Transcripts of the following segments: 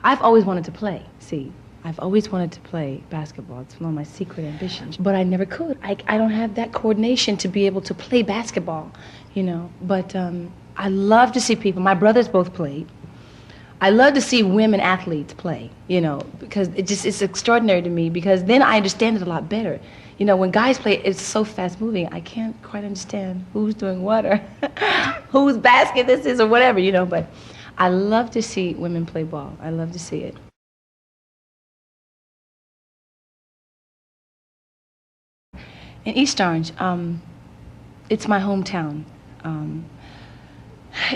I've always wanted to play, see. I've always wanted to play basketball. It's one of my secret ambitions. But I never could. I don't have that coordination to be able to play basketball, you know. But I love to see people. My brothers both played. I love to see women athletes play, you know, because it's extraordinary to me, because then I understand it a lot better. You know, when guys play, it's so fast moving, I can't quite understand who's doing what or whose basket this is or whatever, you know, but I love to see women play ball. I love to see it. In East Orange, it's my hometown.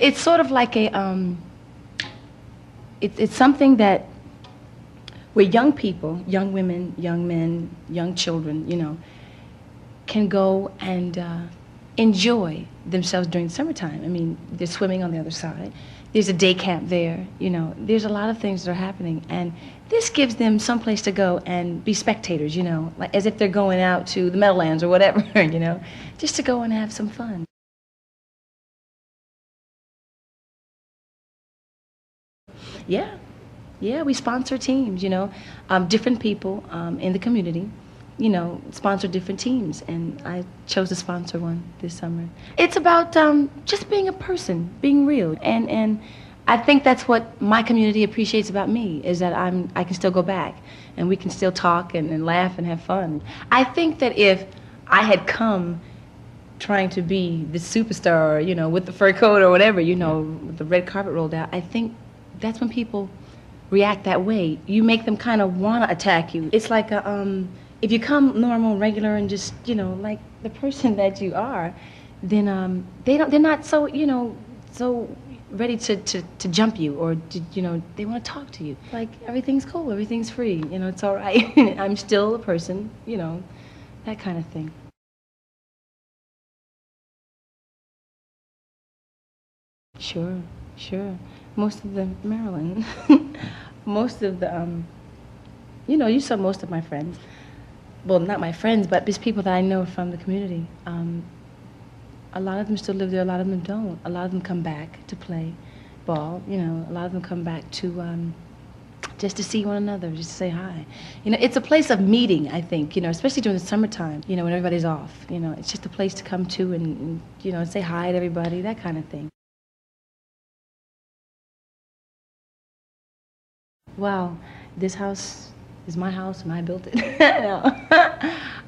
It's sort of like a, it's something that where young people, young women, young men, young children, you know, can go and enjoy themselves during the summertime. I mean, they're swimming on the other side. There's a day camp there, you know. There's a lot of things that are happening, and this gives them some place to go and be spectators, you know, like as if they're going out to the Meadowlands or whatever, you know, just to go and have some fun. Yeah, yeah, we sponsor teams, you know, different people in the community, you know, sponsor different teams, and I chose to sponsor one this summer. It's about just being a person, being real, and I think that's what my community appreciates about me, is that I can still go back, and we can still talk and laugh and have fun. I think that if I had come trying to be the superstar, you know, with the fur coat or whatever, you know, with the red carpet rolled out, I think that's when people react that way. You make them kind of want to attack you. It's like if you come normal, regular, and just, you know, like the person that you are, then they're not so, you know, so ready to jump you, or to, you know, they want to talk to you. Like, everything's cool, everything's free, you know, it's all right. I'm still a person, you know, that kind of thing. Sure, sure. Most of the Maryland, most of the, you know, you saw most of my friends. Well, not my friends, but just people that I know from the community. A lot of them still live there, a lot of them don't. A lot of them come back to play ball, you know, a lot of them come back to just to see one another, just to say hi. You know, it's a place of meeting, I think, you know, especially during the summertime, you know, when everybody's off. You know, it's just a place to come to and you know, say hi to everybody, that kind of thing. Wow, this house is my house and I built it. No.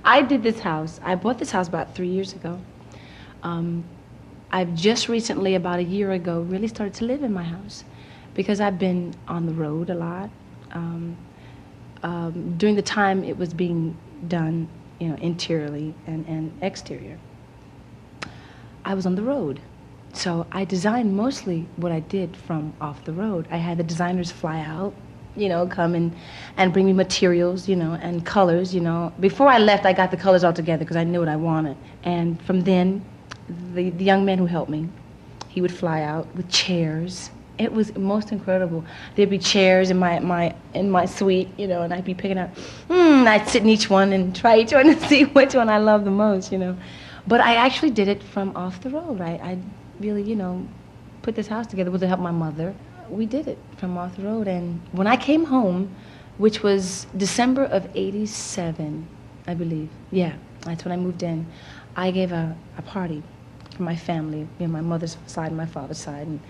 I did this house. I bought this house about 3 years ago. Um, I've just recently, about a year ago, really started to live in my house because I've been on the road a lot. During the time it was being done, you know, interiorly and exterior, I was on the road. So I designed mostly what I did from off the road. I had the designers fly out, you know, come and bring me materials, you know, and colors, you know. Before I left, I got the colors all together because I knew what I wanted. And from then, the young man who helped me, he would fly out with chairs. It was most incredible. There'd be chairs in my suite, you know, and I'd be picking out, I'd sit in each one and try each one and see which one I love the most, you know. But I actually did it from off the road. I really, you know, put this house together with the help of my mother. We did it from off the road, and when I came home, which was December of '87, I believe. Yeah, that's when I moved in. I gave a party for my family, you know, my mother's side and my father's side, and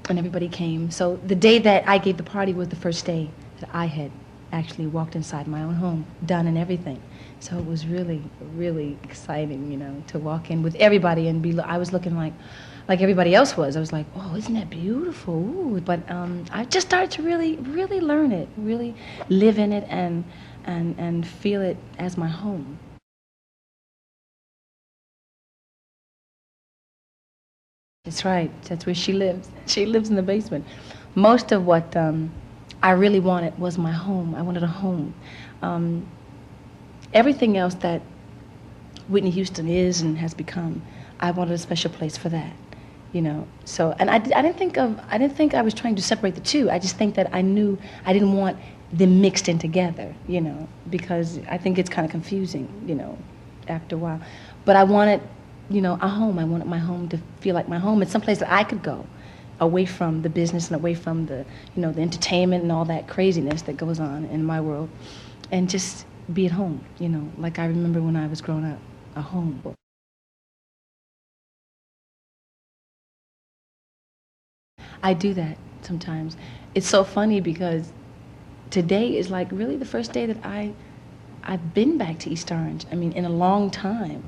everybody came. So the day that I gave the party was the first day that I had actually walked inside my own home, done and everything. So it was really, really exciting, you know, to walk in with everybody and be. I was looking like everybody else was. I was like, oh, isn't that beautiful? Ooh. But I just started to really, really learn it, really live in it and feel it as my home. That's right. That's where she lives. She lives in the basement. Most of what I really wanted was my home. I wanted a home. Everything else that Whitney Houston is and has become, I wanted a special place for that, you know. So, and I didn't think I was trying to separate the two. I just think that I knew I didn't want them mixed in together, you know, because I think it's kind of confusing, you know, after a while. But I wanted, you know, a home. I wanted my home to feel like my home. It's someplace that I could go away from the business and away from the, the entertainment and all that craziness that goes on in my world, and just be at home, like I remember when I was growing up, a home. I do that sometimes. It's so funny because today is like really the first day that I've been back to East Orange. I mean, in a long time.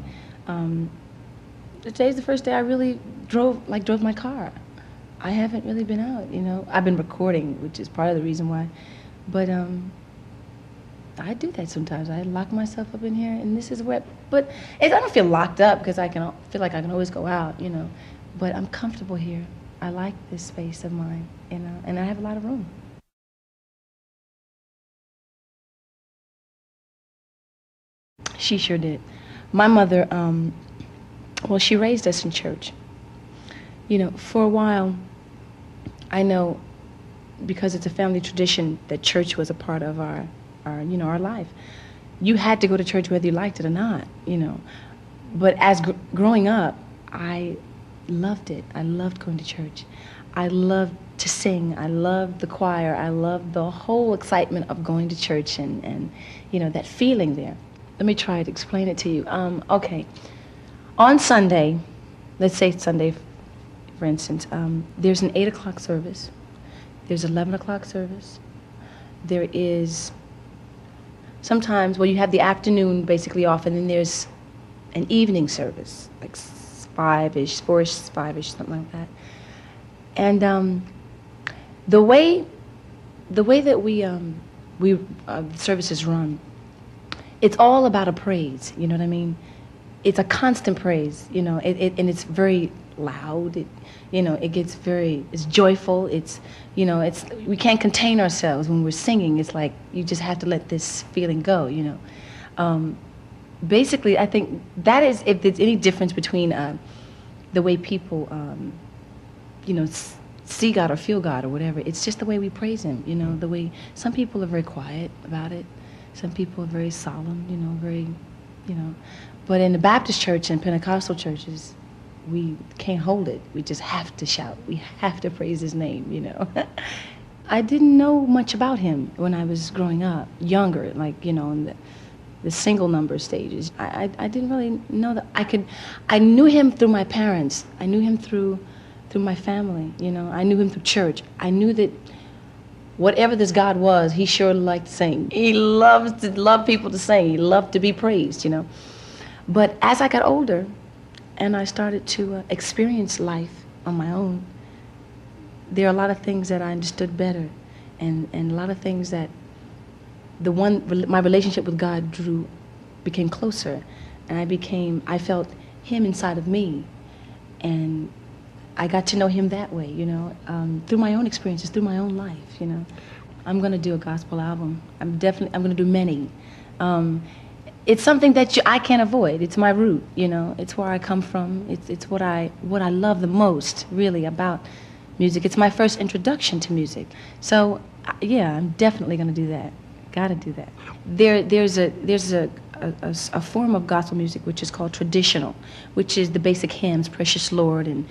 Today's the first day I really drove my car. I haven't really been out, I've been recording, which is part of the reason why. But I do that sometimes. I lock myself up in here, and this is where. But I don't feel locked up because I feel like I can always go out, But I'm comfortable here. I like this space of mine, and I have a lot of room. She sure did. My mother, well, she raised us in church. For a while, I know, because it's a family tradition, that church was a part of our life. You had to go to church whether you liked it or not, But as growing up, I loved it. I loved going to church. I loved to sing. I loved the choir. I loved the whole excitement of going to church and that feeling there. Let me try to explain it to you. Okay. On Sunday, let's say Sunday, for instance, there's an 8 o'clock service. There's 11 o'clock service. There is sometimes, you have the afternoon basically off, and then there's an evening service, like 5-ish, 4-ish, 5-ish, something like that. And the way that we services run, it's all about a praise, you know what I mean? It's a constant praise, and it's very loud. It's joyful. We can't contain ourselves when we're singing. It's like you just have to let this feeling go, Basically, I think that is, if there's any difference between the way people, see God or feel God or whatever, it's just the way we praise Him, the way some people are very quiet about it. Some people are very solemn, But in the Baptist church and Pentecostal churches, we can't hold it. We just have to shout. We have to praise His name, I didn't know much about Him when I was growing up, younger, in the single number stages. I didn't really know that I knew Him through my parents. I knew Him through my family, I knew Him through church. I knew that whatever this God was, He sure liked to sing. He loved people to sing. He loved to be praised, But as I got older and I started to experience life on my own, there are a lot of things that I understood better, and a lot of things that my relationship with God became closer, and I felt Him inside of me, and I got to know Him that way, through my own experiences, through my own life, I'm going to do a gospel album. I'm going to do many. It's something that I can't avoid. It's my root, It's where I come from. It's what I love the most, really, about music. It's my first introduction to music. So, yeah, I'm definitely going to do that. Got to do that. There's a form of gospel music which is called traditional, which is the basic hymns, Precious Lord, and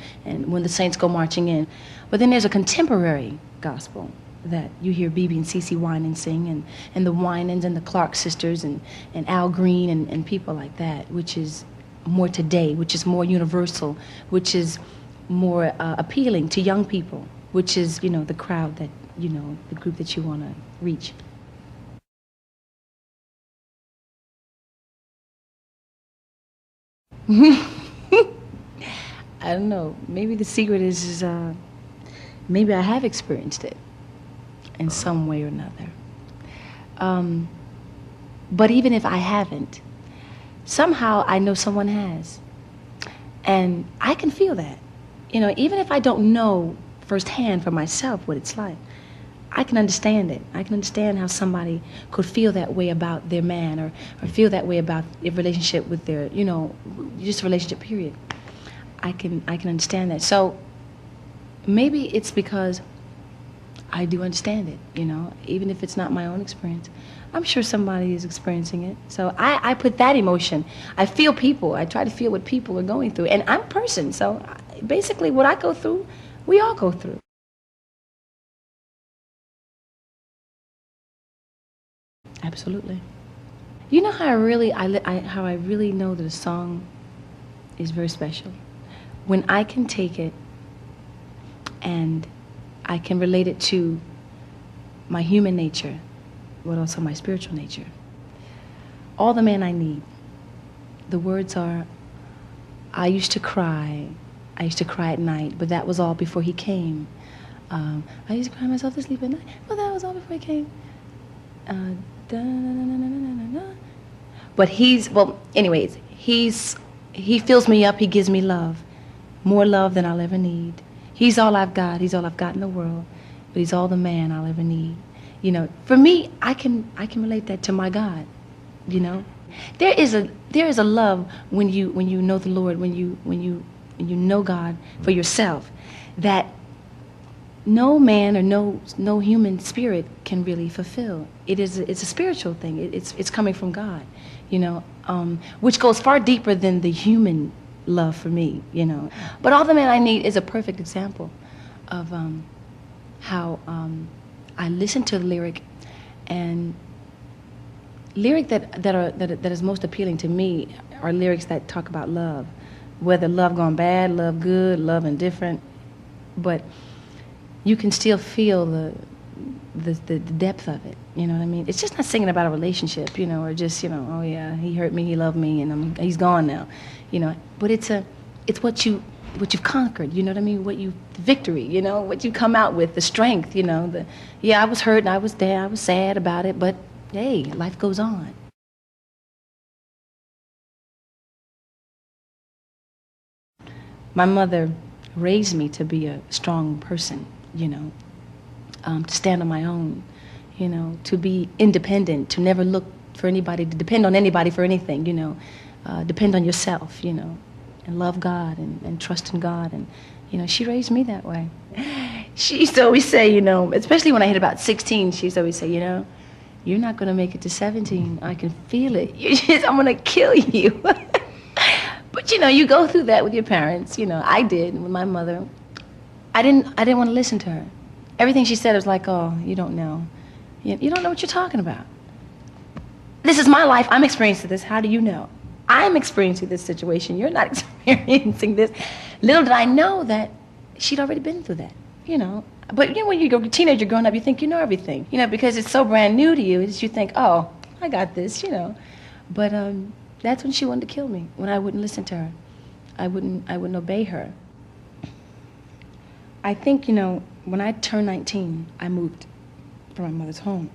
When the Saints Go Marching In. But then there's a contemporary gospel that you hear BB and CeCe Winans sing, and the Winans and the Clark sisters and Al Green and people like that, which is more today, which is more universal, which is more appealing to young people, which is, the crowd that, the group that you want to reach. I don't know. Maybe the secret is maybe I have experienced it in some way or another. But even if I haven't, somehow I know someone has. And I can feel that. Even if I don't know firsthand for myself what it's like, I can understand it. I can understand how somebody could feel that way about their man, or feel that way about their relationship with their, just relationship, period. I can understand that. So maybe it's because I do understand it, even if it's not my own experience. I'm sure somebody is experiencing it. So I put that emotion. I feel people. I try to feel what people are going through. And I'm a person. So basically what I go through, We all go through. Absolutely. You know how how I really know that a song is very special? When I can take it and I can relate it to my human nature, but also my spiritual nature. All the man I need. The words are, I used to cry at night, but that was all before he came. I used to cry myself to sleep at night, but that was all before he came. But he fills me up, he gives me love. More love than I'll ever need. He's all I've got in the world, but he's all the man I'll ever need. You know, for me, I can relate that to my God, you know. There is a love when you know the Lord, when you know God for yourself, that no man or no human spirit can really fulfill. It's a spiritual thing. It's coming from God, you know, which goes far deeper than the human love for me, you know. But All the Man I Need is a perfect example of how I listen to the lyric, and lyric that is most appealing to me are lyrics that talk about love, whether love gone bad, love good, love indifferent, but you can still feel the depth of it. You know what I mean? It's just not singing about a relationship, you know, or just, you know, oh yeah, he hurt me, he loved me, and he's gone now, you know. But it's what you've conquered. You know what I mean? The victory. You know, what you come out with, the strength. You know, I was hurt and I was there, I was sad about it, but hey, life goes on. My mother raised me to be a strong person, you know, to stand on my own, you know, to be independent, to never look for anybody, to depend on anybody for anything, you know, depend on yourself, you know, and love God and trust in God. And, you know, she raised me that way. She used to always say, you know, especially when I hit about 16, she used to always say, you know, you're not going to make it to 17. I can feel it. I'm going to kill you. But, you know, you go through that with your parents. You know, I did with my mother. I didn't want to listen to her. Everything she said was like, oh, you don't know. You don't know what you're talking about. This is my life. I'm experiencing this. How do you know? I'm experiencing this situation. You're not experiencing this. Little did I know that she'd already been through that, you know. But, you know, when you're a teenager growing up, you think you know everything, you know, because it's so brand new to you. You think, oh, I got this, you know. But that's when she wanted to kill me, when I wouldn't listen to her. I wouldn't obey her. I think, you know, when I turned 19, I moved from my mother's home.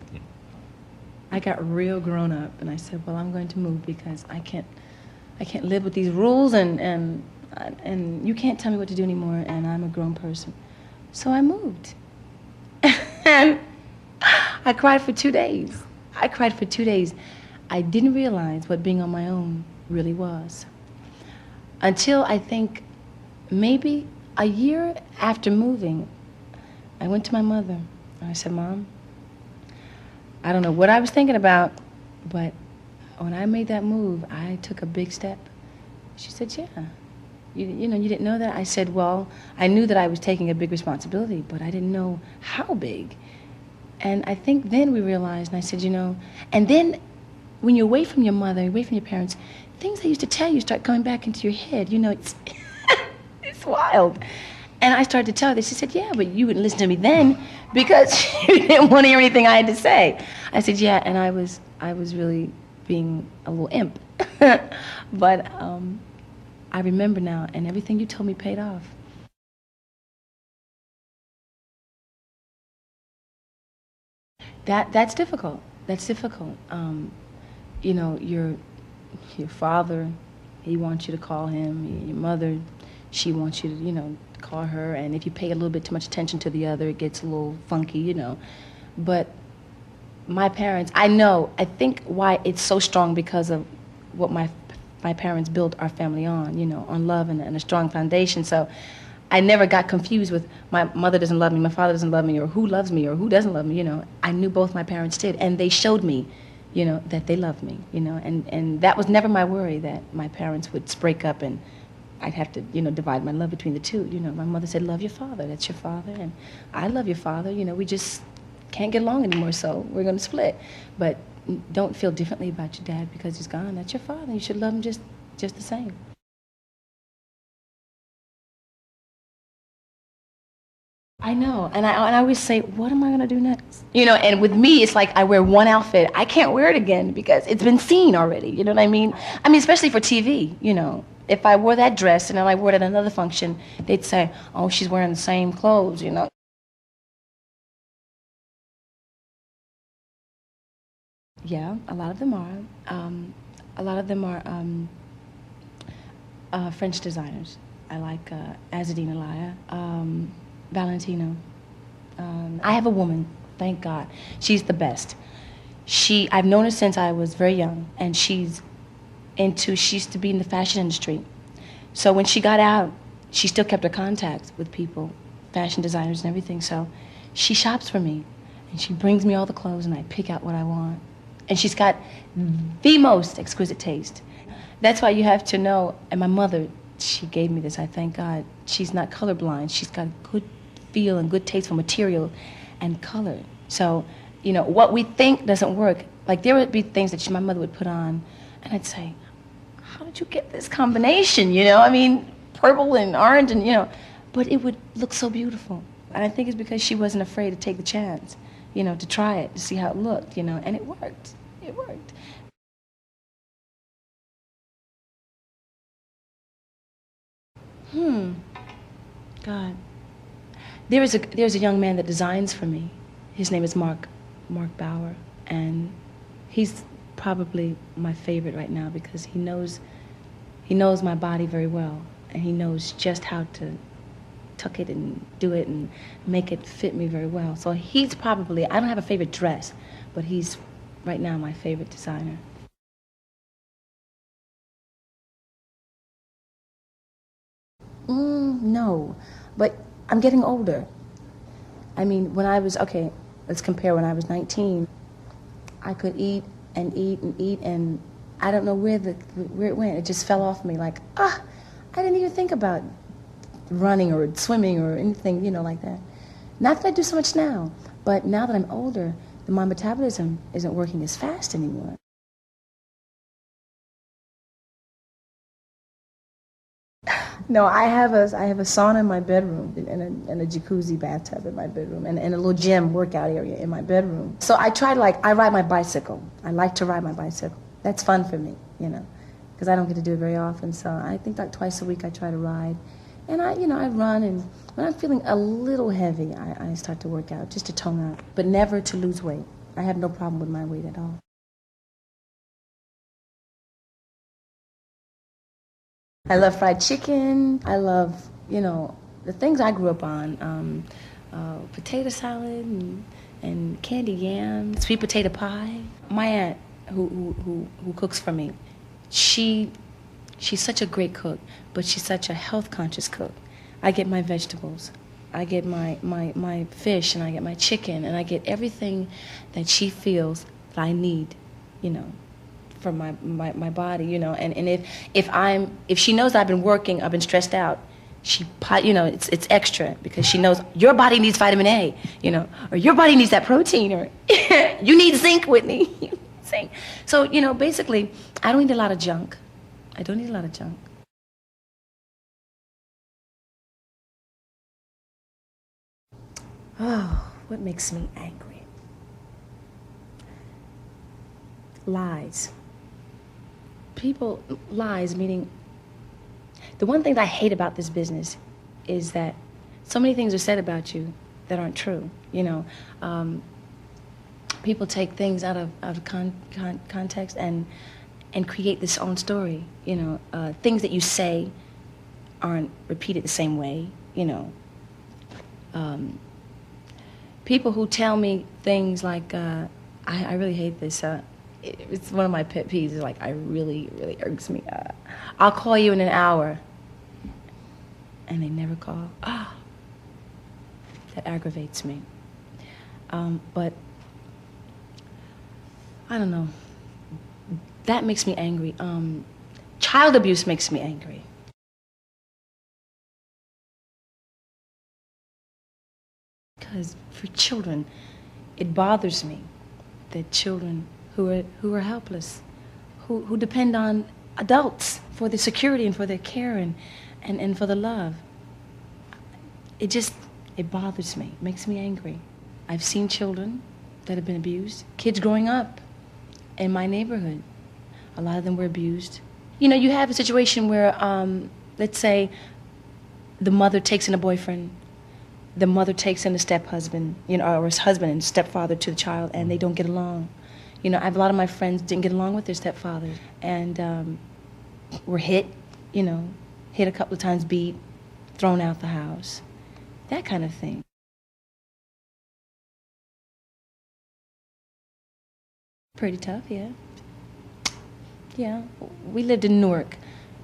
I got real grown up, and I said, well, I'm going to move because I can't live with these rules, and you can't tell me what to do anymore, and I'm a grown person. So I moved. And I cried for 2 days. I didn't realize what being on my own really was. Until I think maybe a year after moving, I went to my mother and I said, Mom, I don't know what I was thinking about, but when I made that move, I took a big step. She said, yeah. You know, you didn't know that? I said, well, I knew that I was taking a big responsibility, but I didn't know how big. And I think then we realized, and I said, you know, and then when you're away from your mother, away from your parents, things I used to tell you start coming back into your head. You know, it's it's wild. And I started to tell her this. She said, yeah, but you wouldn't listen to me then because you didn't want to hear anything I had to say. I said, yeah, and I was really being a little imp. But I remember now, and everything you told me paid off. That's difficult. That's difficult. You know, your father, he wants you to call him. Your mother, she wants you to, you know, call her. And if you pay a little bit too much attention to the other, it gets a little funky, you know. But my parents, I think why it's so strong because of what my parents built our family on, you know, on love and a strong foundation. So I never got confused with my mother doesn't love me, my father doesn't love me, or who loves me or who doesn't love me, you know. I knew both my parents did, and they showed me, you know, that they loved me, you know, and that was never my worry, that my parents would break up and I'd have to, divide my love between the two. My mother said, love your father, that's your father, and I love your father, we just can't get along anymore, so we're going to split. But don't feel differently about your dad because he's gone. That's your father. You should love him just the same. I know, and I always say, what am I gonna do next? And with me, it's like I wear one outfit. I can't wear it again because it's been seen already. You know what I mean? I mean, especially for TV. If I wore that dress and then I wore it at another function, they'd say, oh, she's wearing the same clothes. Yeah, a lot of them are. A lot of them are French designers. I like Azadine Alaya, Valentino. I have a woman, thank God. She's the best. I've known her since I was very young, and she used to be in the fashion industry. So when she got out, she still kept her contacts with people, fashion designers and everything. So she shops for me, and she brings me all the clothes, and I pick out what I want. And she's got the most exquisite taste. That's why you have to know, and my mother, she gave me this, I thank God. She's not colorblind. She's got good feel and good taste for material and color. So, what we think doesn't work. Like, there would be things that my mother would put on, and I'd say, how did you get this combination, I mean, purple and orange and, but it would look so beautiful. And I think it's because she wasn't afraid to take the chance, to try it, to see how it looked, and it worked. It worked. God. There's a young man that designs for me. His name is Mark Bauer, and he's probably my favorite right now because he knows my body very well, and he knows just how to tuck it and do it and make it fit me very well. So he's probably, I don't have a favorite dress, but he's right now my favorite designer. No, but I'm getting older. I mean, okay, let's compare when I was 19. I could eat and eat and eat, and I don't know where it went. It just fell off me like, I didn't even think about running or swimming or anything, like that. Not that I do so much now, but now that I'm older, my metabolism isn't working as fast anymore. No, I have a sauna in my bedroom and a jacuzzi bathtub in my bedroom and a little gym workout area in my bedroom. So I ride my bicycle. I like to ride my bicycle. That's fun for me, because I don't get to do it very often. So I think like twice a week I try to ride. And I run, and when I'm feeling a little heavy, I start to work out just to tone up, but never to lose weight. I have no problem with my weight at all. I love fried chicken. I love, the things I grew up on. Potato salad and candied yam, sweet potato pie. My aunt, who cooks for me, she's such a great cook, but she's such a health conscious cook. I get my vegetables, I get my fish, and I get my chicken, and I get everything that she feels that I need, for my body, and if she knows I've been working, I've been stressed out, it's extra because she knows your body needs vitamin A, or your body needs that protein, or you need zinc, Whitney. Zinc. So, basically, I don't eat a lot of junk. I don't eat a lot of junk. Oh, what makes me angry? Lies. Lies, meaning, the one thing that I hate about this business is that so many things are said about you that aren't true. People take things out of context and create this own story. Things that you say aren't repeated the same way. People who tell me things like, I really hate this. It's one of my pet peeves. It's like, I really, really irks me. I'll call you in an hour, and they never call. That aggravates me. But I don't know. That makes me angry. Child abuse makes me angry. because for children, it bothers me that children who are helpless, who depend on adults for their security and for their care and for the love. It bothers me, it makes me angry. I've seen children that have been abused, kids growing up in my neighborhood. A lot of them were abused. You know, you have a situation where, let's say, the mother takes in a boyfriend, the mother takes in a step-husband, you know, or his husband and stepfather to the child, and they don't get along. You know, I have a lot of my friends didn't get along with their stepfathers, and were hit, you know, hit a couple of times, beat, thrown out the house, that kind of thing. Pretty tough, yeah. Yeah, we lived in Newark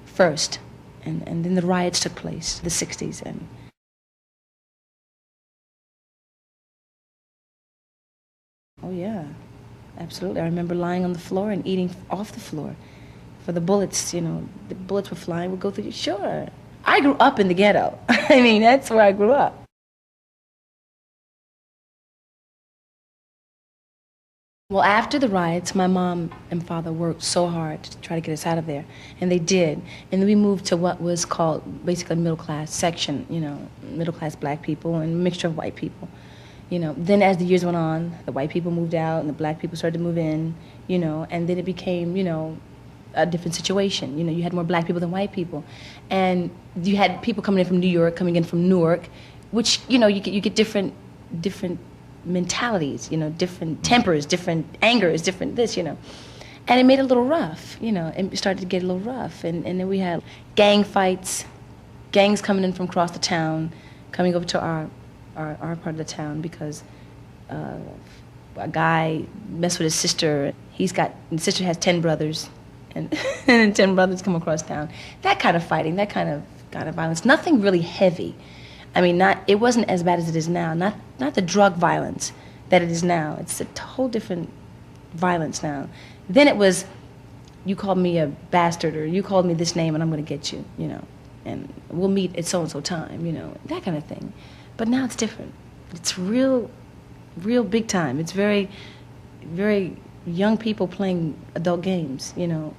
first, and then the riots took place, the 60s, and oh yeah, absolutely. I remember lying on the floor and eating off the floor for the bullets, you know, the bullets were flying, would go through you. Sure. I grew up in the ghetto. I mean, that's where I grew up. Well, after the riots, my mom and father worked so hard to try to get us out of there, and they did. And then we moved to what was called basically a middle-class section, you know, middle-class black people and a mixture of white people. You know, then as the years went on, the white people moved out and the black people started to move in, you know, and then it became, you know, a different situation. You know, you had more black people than white people. And you had people coming in from New York, coming in from Newark, which, you know, you get different mentalities, you know, different tempers, different angers, different this, you know. And it made it a little rough, you know, it started to get a little rough. And then we had gang fights, gangs coming in from across the town, coming over to our part of the town because a guy messed with his sister. His sister has 10 brothers, and, and 10 brothers come across town. That kind of fighting, that kind of violence, nothing really heavy. I mean, it wasn't as bad as it is now. Not the drug violence that it is now. It's a whole different violence now. Then it was, you called me a bastard, or you called me this name, and I'm going to get you, you know, and we'll meet at so-and-so time, you know, that kind of thing. But now it's different. It's real big time. It's very, very young people playing adult games, you know.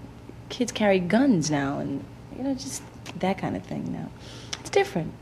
Kids carry guns now, and, you know, just that kind of thing now. It's different.